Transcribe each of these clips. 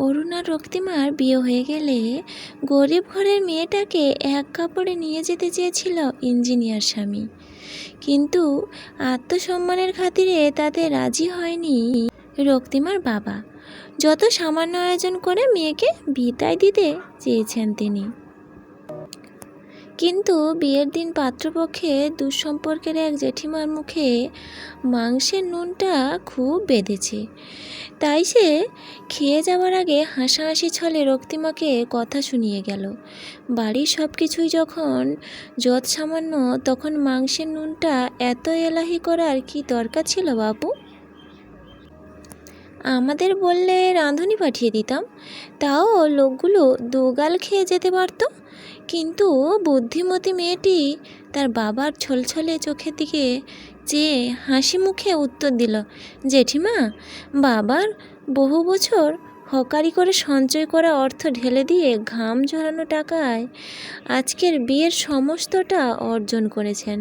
অরুণ আর রক্তিমার বিয়ে হয়ে গেলে গরিব ঘরের মেয়েটাকে এক কাপড়ে নিয়ে যেতে চেয়েছিল ইঞ্জিনিয়ার স্বামী, কিন্তু আত্মসম্মানের খাতিরে তাতে রাজি হয়নি রক্তিমার বাবা। যত সামান্য আয়োজন করে মেয়েকে বিদায় দিতে চেয়েছেন তিনি। কিন্তু বিয়ের দিন পাত্রপক্ষে দুঃসম্পর্কের এক জেঠিমার মুখে মাংসের নুনটা খুব বেঁধেছে। তাই সে খেয়ে যাওয়ার আগে হাসাহাসি ছলে রক্তিমাকে কথা শুনিয়ে গেল, বাড়ির সব কিছুই যখন যৎ সামান্য, তখন মাংসের নুনটা এত এলাহি করার কি দরকার ছিল বাবু? আমাদের বললে রাঁধুনি পাঠিয়ে দিতাম, তাও লোকগুলো দুগাল খেয়ে যেতে পারত। কিন্তু বুদ্ধিমতী মেয়েটি তার বাবার ছলছলে চোখের দিকে চেয়ে হাসি মুখে উত্তর দিল, জেঠিমা, বাবার বহু বছর হকারি করে সঞ্চয় করা অর্থ ঢেলে দিয়ে ঘাম ঝরানো টাকায় আজকের বিয়ের সমস্তটা অর্জন করেছেন।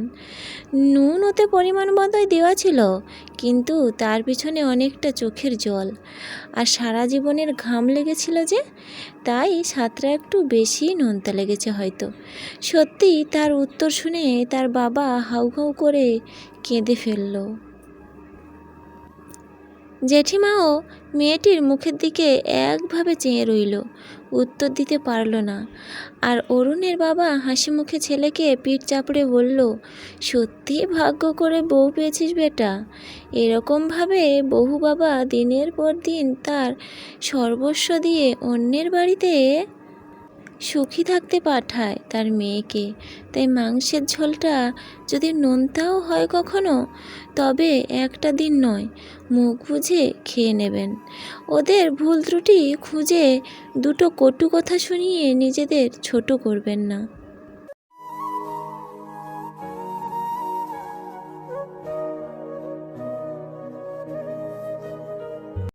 নুন ওতে পরিমাণ মতোই দেওয়া ছিল, কিন্তু তার পিছনে অনেকটা চোখের জল আর সারা জীবনের ঘাম লেগেছিল যে, তাই স্বাদটা একটু বেশি নোনতা লেগেছে হয়তো। সত্যি তার উত্তর শুনে তার বাবা হাউহাউ করে কেঁদে ফেলল। জেঠিমাও মেয়েটির মুখের দিকে একভাবে চেয়ে রইল, উত্তর দিতে পারল না। আর অরুণের বাবা হাসি মুখে ছেলেকে পিঠ চাপড়ে বলল, সত্যি ভাগ্য করে বউ পেয়েছিস বেটা। এরকমভাবে বহু বাবা দিনের পর দিন তার সর্বস্ব দিয়ে অন্যের বাড়িতে সুখী থাকতে পাঠায় তার মেয়েকে। তাই মাংসের ঝোলটা যদি নোনতাও হয় কখনো, তবে একটা দিন নয়, মুখ বুঝে খেয়ে নেবেন। ওদের ভুল ত্রুটি খুঁজে দুটো কটু কথা শুনিয়ে নিজেদের ছোট করবেন না।